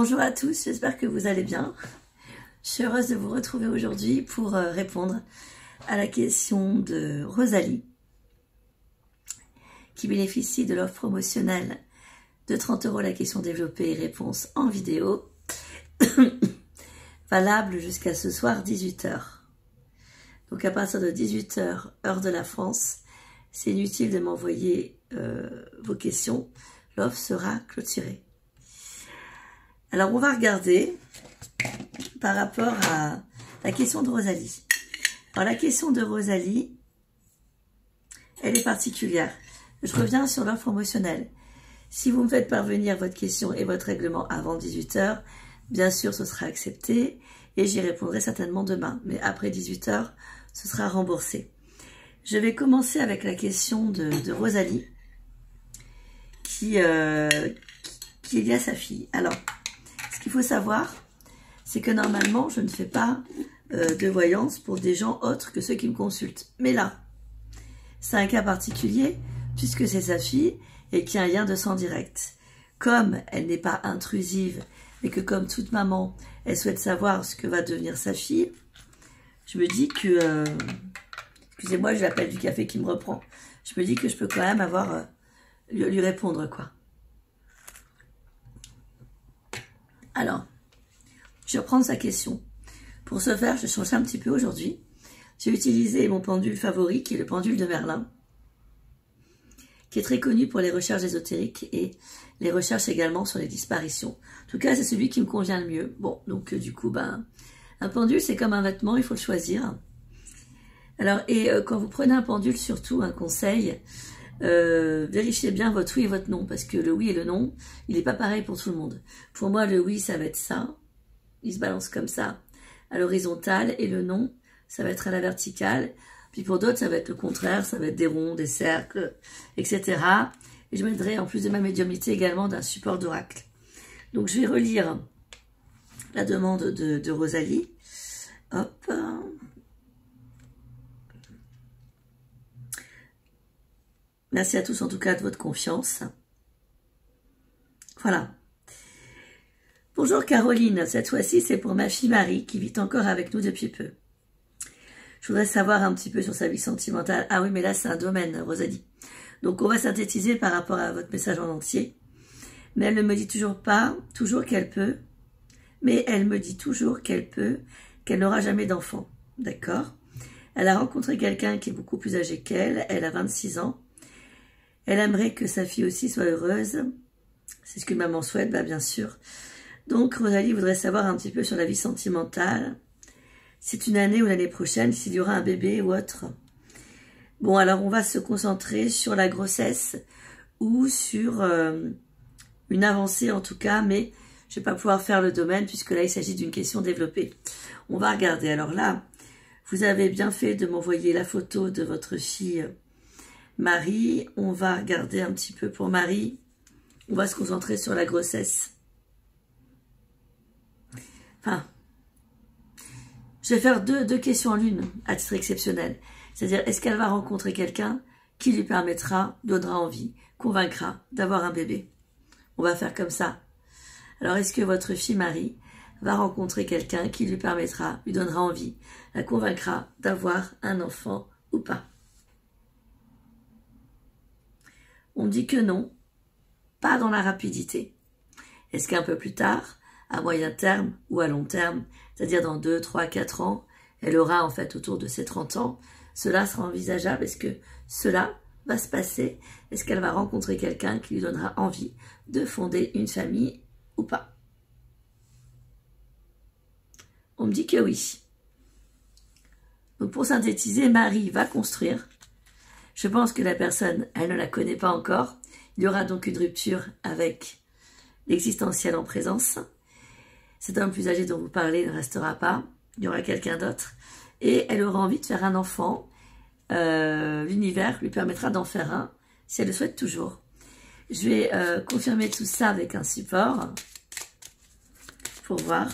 Bonjour à tous, j'espère que vous allez bien. Je suis heureuse de vous retrouver aujourd'hui pour répondre à la question de Rosalie qui bénéficie de l'offre promotionnelle de 30 € la question développée et réponse en vidéo valable jusqu'à ce soir 18 h. Donc à partir de 18 h heure de la France, c'est inutile de m'envoyer vos questions, l'offre sera clôturée. Alors on va regarder par rapport à la question de Rosalie. Alors la question de Rosalie, elle est particulière. Je reviens sur l'offre promotionnelle. Si vous me faites parvenir votre question et votre règlement avant 18 h, bien sûr ce sera accepté et j'y répondrai certainement demain. Mais après 18 h, ce sera remboursé. Je vais commencer avec la question de Rosalie qui est liée à sa fille. Alors, ce qu'il faut savoir, c'est que normalement, je ne fais pas de voyance pour des gens autres que ceux qui me consultent. Mais là, c'est un cas particulier, puisque c'est sa fille et qu'il y a un lien de sang direct. Comme elle n'est pas intrusive, mais que comme toute maman, elle souhaite savoir ce que va devenir sa fille, je me dis que... excusez-moi, j'ai l'appel du café qui me reprend. Je me dis que je peux quand même avoir... lui répondre, quoi. Alors, je vais reprendre sa question. Pour ce faire, je change un petit peu aujourd'hui. J'ai utilisé mon pendule favori, qui est le pendule de Merlin, qui est très connu pour les recherches ésotériques et les recherches également sur les disparitions. En tout cas, c'est celui qui me convient le mieux. Bon, donc du coup, un pendule, c'est comme un vêtement, il faut le choisir. Alors, quand vous prenez un pendule, surtout un conseil, vérifiez bien votre oui et votre non, parce que le oui et le non, il n'est pas pareil pour tout le monde. Pour moi, le oui, ça va être ça, il se balance comme ça, à l'horizontale, et le non, ça va être à la verticale. Puis pour d'autres, ça va être le contraire, ça va être des ronds, des cercles, etc. Et je m'aiderai, en plus de ma médiumnité, également d'un support d'oracle. Donc je vais relire la demande de Rosalie. Hop. Merci à tous en tout cas de votre confiance. Voilà. Bonjour Caroline, cette fois-ci c'est pour ma fille Marie qui vit encore avec nous depuis peu. Je voudrais savoir un petit peu sur sa vie sentimentale. Ah oui, mais là c'est un domaine, Rosalie. Donc on va synthétiser par rapport à votre message en entier. Mais elle ne me dit toujours pas, toujours qu'elle peut. Mais elle me dit toujours qu'elle peut, qu'elle n'aura jamais d'enfant. D'accord? Elle a rencontré quelqu'un qui est beaucoup plus âgé qu'elle. Elle a 26 ans. Elle aimerait que sa fille aussi soit heureuse. C'est ce que maman souhaite, bien sûr. Donc, Rosalie voudrait savoir un petit peu sur la vie sentimentale. C'est une année ou l'année prochaine, s'il y aura un bébé ou autre. Bon, alors on va se concentrer sur la grossesse ou sur une avancée en tout cas, mais je ne vais pas pouvoir faire le domaine puisque là, il s'agit d'une question développée. On va regarder. Alors là, vous avez bien fait de m'envoyer la photo de votre fille Marie. On va regarder un petit peu pour Marie. On va se concentrer sur la grossesse. Enfin, je vais faire deux questions en l'une à titre exceptionnel. C'est-à-dire, est-ce qu'elle va rencontrer quelqu'un qui lui permettra, donnera envie, convaincra d'avoir un bébé? On va faire comme ça. Alors, est-ce que votre fille Marie va rencontrer quelqu'un qui lui permettra, lui donnera envie, la convaincra d'avoir un enfant ou pas? On me dit que non, pas dans la rapidité. Est-ce qu'un peu plus tard, à moyen terme ou à long terme, c'est-à-dire dans 2, 3, 4 ans, elle aura en fait autour de ses 30 ans, cela sera envisageable? Est-ce que cela va se passer? Est-ce qu'elle va rencontrer quelqu'un qui lui donnera envie de fonder une famille ou pas? On me dit que oui. Donc pour synthétiser, Marie va construire. Je pense que la personne, elle ne la connaît pas encore. Il y aura donc une rupture avec l'existentiel en présence. Cet homme plus âgé dont vous parlez ne restera pas. Il y aura quelqu'un d'autre. Et elle aura envie de faire un enfant. L'univers lui permettra d'en faire un, si elle le souhaite toujours. Je vais confirmer tout ça avec un support. Pour voir.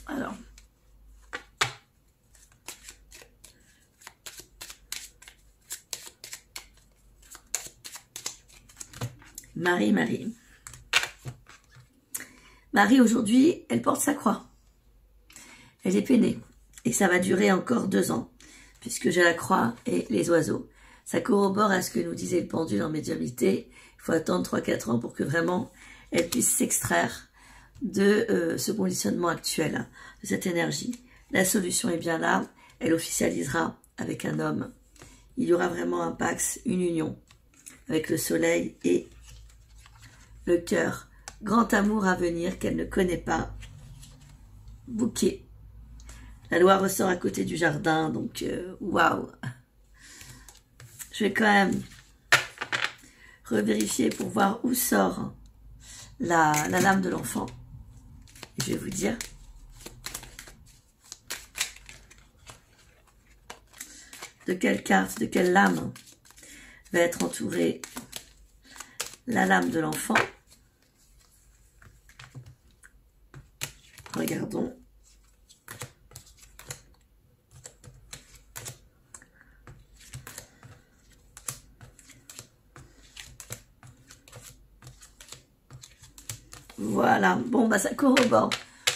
Alors. Marie, Marie. Marie, aujourd'hui, elle porte sa croix. Elle est peinée. Et ça va durer encore 2 ans, puisque j'ai la croix et les oiseaux. Ça corrobore à ce que nous disait le pendule en médiumnité. Il faut attendre 3-4 ans pour que vraiment elle puisse s'extraire de ce conditionnement actuel, de cette énergie. La solution est bien là. Elle officialisera avec un homme. Il y aura vraiment un pax, une union avec le soleil et le cœur. Grand amour à venir qu'elle ne connaît pas. Bouquet. La loi ressort à côté du jardin, donc waouh. Je vais quand même revérifier pour voir où sort la lame de l'enfant. Et je vais vous dire. De quelle carte, de quelle lame va être entourée la lame de l'enfant. Regardons. Voilà, bon, bah ça corrobore.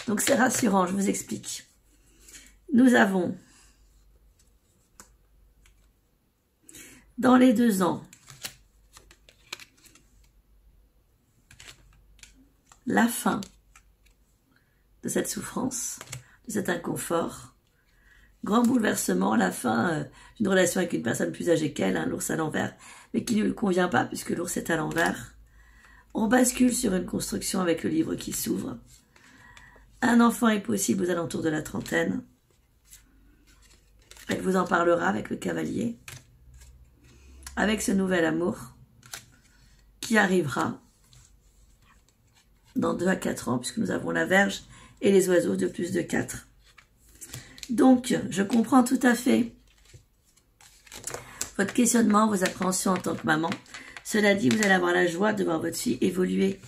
Donc c'est rassurant, je vous explique. Nous avons, dans les 2 ans, la fin de cette souffrance, de cet inconfort, grand bouleversement, la fin d'une relation avec une personne plus âgée qu'elle, l'ours à l'envers, mais qui ne lui convient pas puisque l'ours est à l'envers. On bascule sur une construction avec le livre qui s'ouvre. Un enfant est possible aux alentours de la 30aine. Elle vous en parlera avec le cavalier. Avec ce nouvel amour qui arrivera dans 2 à 4 ans, puisque nous avons la Vierge et les oiseaux de plus de 4. Donc, je comprends tout à fait votre questionnement, vos appréhensions en tant que maman. Cela dit, vous allez avoir la joie de voir votre fille évoluer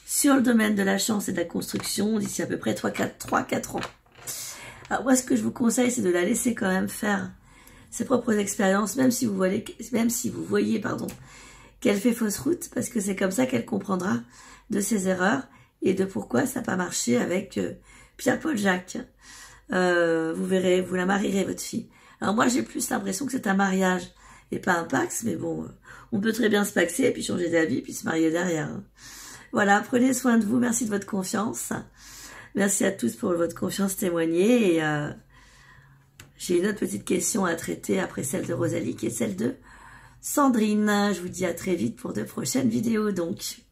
sur le domaine de la chance et de la construction d'ici à peu près 3-4 ans. Alors moi, ce que je vous conseille, c'est de la laisser quand même faire ses propres expériences, même si vous voyez qu'elle fait fausse route, parce que c'est comme ça qu'elle comprendra de ses erreurs et de pourquoi ça n'a pas marché avec Pierre-Paul Jacques. Vous verrez, vous la marierez, votre fille. Alors moi, j'ai plus l'impression que c'est un mariage et pas un pax, mais bon, on peut très bien se paxer, puis changer d'avis, puis se marier derrière. Voilà, prenez soin de vous, merci de votre confiance. Merci à tous pour votre confiance témoignée. Et j'ai une autre petite question à traiter après celle de Rosalie, qui est celle de Sandrine. Je vous dis à très vite pour de prochaines vidéos, donc.